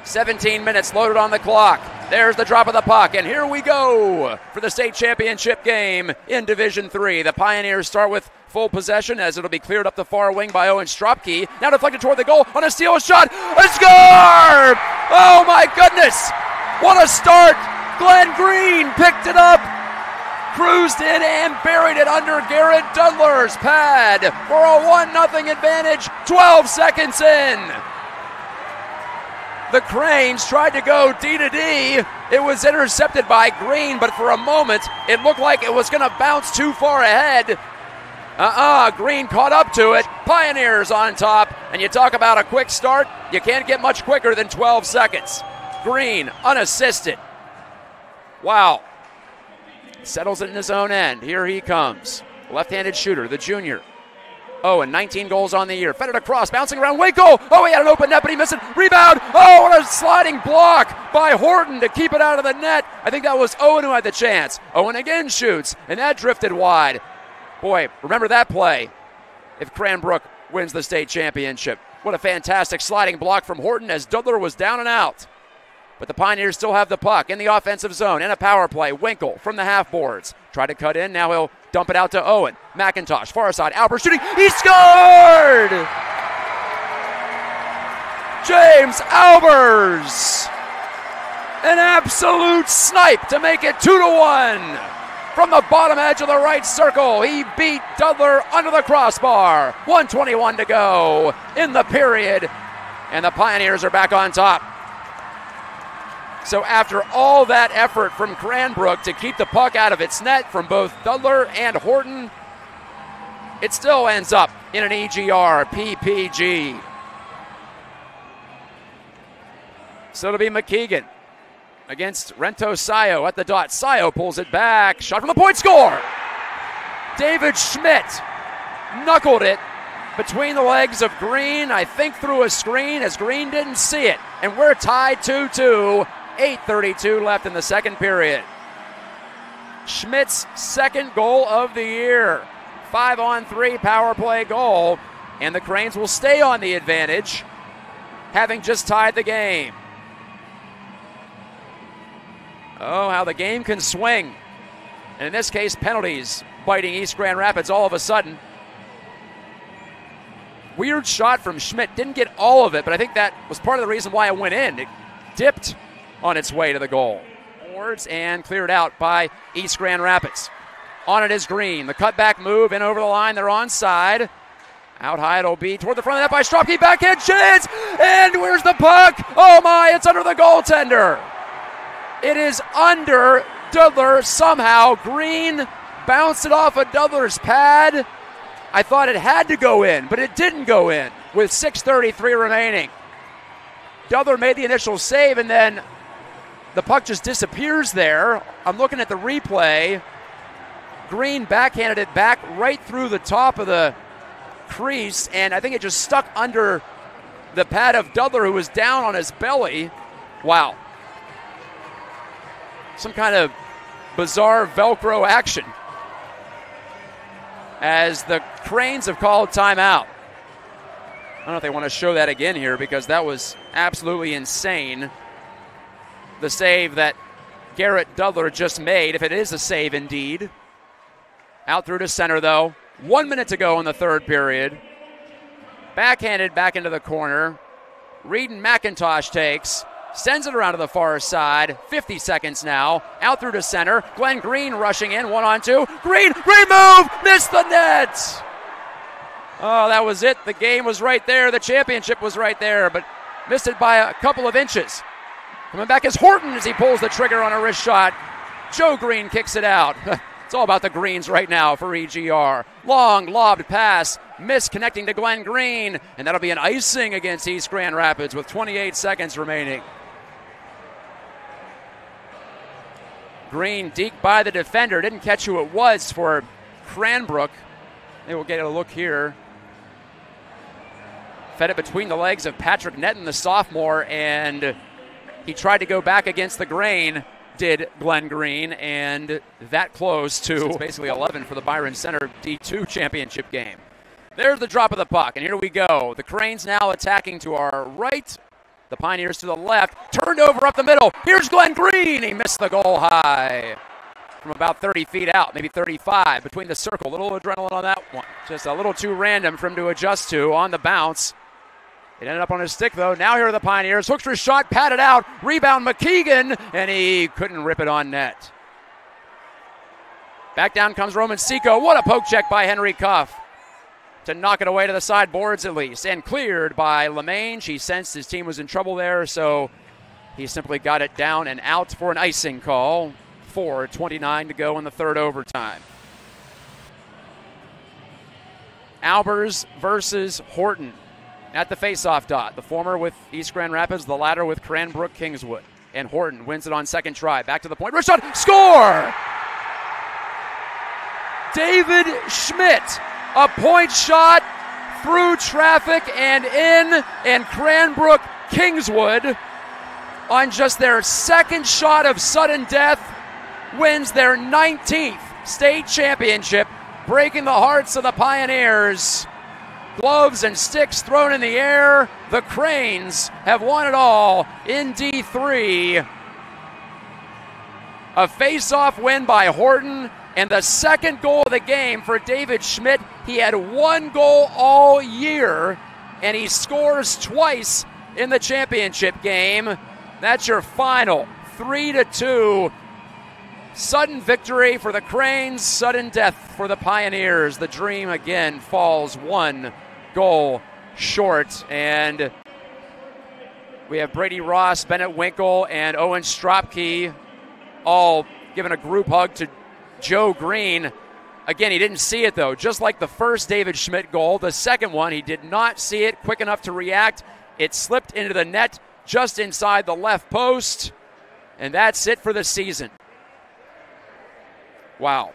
17 minutes loaded on the clock. There's the drop of the puck, and here we go for the state championship game in Division 3. The Pioneers start with full possession as it'll be cleared up the far wing by Owen Stropke. Now deflected toward the goal on a steal shot. A score! Oh my goodness! What a start! Glenn Green picked it up, cruised in and buried it under Garrett Dudlar's pad for a 1-0 advantage 12 seconds in. The Cranes tried to go D to D. It was intercepted by Green, but for a moment it looked like it was going to bounce too far ahead. Green caught up to it. Pioneers on top, and you talk about a quick start. You can't get much quicker than 12 seconds. Green unassisted. Wow. Settles it in his own end. Here he comes. Left-handed shooter, the junior. Oh, and 19 goals on the year. Fed it across, bouncing around Waco. Oh, he had an open net, but he missed it. Rebound. Oh, what a sliding block by Horton to keep it out of the net. I think that was Owen who had the chance. Owen again shoots, and that drifted wide. Boy, remember that play if Cranbrook wins the state championship. What a fantastic sliding block from Horton as Dudlar was down and out. But the Pioneers still have the puck in the offensive zone and a power play. Winkle from the half boards. Tried to cut in. Now he'll dump it out to Owen. McIntosh, far side. Albers shooting. He scored! James Albers! An absolute snipe to make it 2-1. From the bottom edge of the right circle, he beat Dudlar under the crossbar. 1:21 to go in the period. And the Pioneers are back on top. So after all that effort from Cranbrook to keep the puck out of its net from both Dudlar and Horton, it still ends up in an EGR PPG. So it'll be McKeegan against Rento Sayo at the dot. Sayo pulls it back. Shot from the point, score! David Schmitt knuckled it between the legs of Green, I think through a screen as Green didn't see it. And we're tied 2-2. 8:32 left in the second period. Schmidt's second goal of the year. 5-on-3 power play goal. And the Cranes will stay on the advantage, having just tied the game. Oh, how the game can swing. And in this case, penalties biting East Grand Rapids all of a sudden. Weird shot from Schmitt. Didn't get all of it, but I think that was part of the reason why it went in. It dipped on its way to the goal. And cleared out by East Grand Rapids. On it is Green. The cutback move in over the line. They're onside. Out high it'll be toward the front of the net by Stropke. Backhand chance. And where's the puck? Oh my, it's under the goaltender. It is under Dudlar somehow. Green bounced it off of Dudlar's pad. I thought it had to go in, but it didn't go in with 6:33 remaining. Dudlar made the initial save, and then the puck just disappears there. I'm looking at the replay. Green backhanded it back right through the top of the crease, and I think it just stuck under the pad of Dudlar, who was down on his belly. Wow. Some kind of bizarre Velcro action as the Cranes have called timeout. I don't know if they want to show that again here because that was absolutely insane. The save that Garrett Dudlar just made, if it is a save indeed. Out through to center though. 1 minute to go in the third period. Backhanded back into the corner. Reed and McIntosh takes. Sends it around to the far side. 50 seconds now. Out through to center. Glenn Green rushing in. 1-on-2. Green move! Missed the net! Oh, that was it. The game was right there. The championship was right there, but missed it by a couple of inches. Coming back is Horton as he pulls the trigger on a wrist shot. Joe Green kicks it out. It's all about the Greens right now for EGR. Long lobbed pass, misconnecting to Glenn Green, and that'll be an icing against East Grand Rapids with 28 seconds remaining. Green deked by the defender, didn't catch who it was for Cranbrook. They will get a look here. Fed it between the legs of Patrick Netton, the sophomore, and he tried to go back against the grain, did Glenn Green, and that close to basically 11 for the Byron Center D2 championship game. There's the drop of the puck, and here we go. The Cranes now attacking to our right. The Pioneers to the left, turned over up the middle. Here's Glenn Green. He missed the goal high from about 30 feet out, maybe 35, between the circle. A little adrenaline on that one. Just a little too random for him to adjust to on the bounce. It ended up on his stick, though. Now here are the Pioneers. Hookster's shot, patted out. Rebound, McKeegan, and he couldn't rip it on net. Back down comes Roman Seco. What a poke check by Henry Cuff to knock it away to the sideboards at least. And cleared by LeMange. He sensed his team was in trouble there, so he simply got it down and out for an icing call. 4:29 to go in the third overtime. Albers versus Horton at the faceoff dot. The former with East Grand Rapids, the latter with Cranbrook Kingswood. And Horton wins it on second try. Back to the point. Wrist shot. Score! David Schmitt. A point shot through traffic and in. And Cranbrook Kingswood, on just their second shot of sudden death, wins their 19th state championship, breaking the hearts of the Pioneers. Gloves and sticks thrown in the air. The Cranes have won it all in D3. A face-off win by Horton, and the second goal of the game for David Schmitt. He had one goal all year, and he scores twice in the championship game. That's your final, 3-2. Sudden victory for the Cranes, sudden death for the Pioneers. The dream again falls one goal short, and we have Brady Ross, Bennett Winkle, and Owen Stropke all giving a group hug to Joe Green. Again, he didn't see it though. Just like the first David Schmitt goal, the second one, he did not see it quick enough to react. It slipped into the net just inside the left post, and that's it for the season. Wow.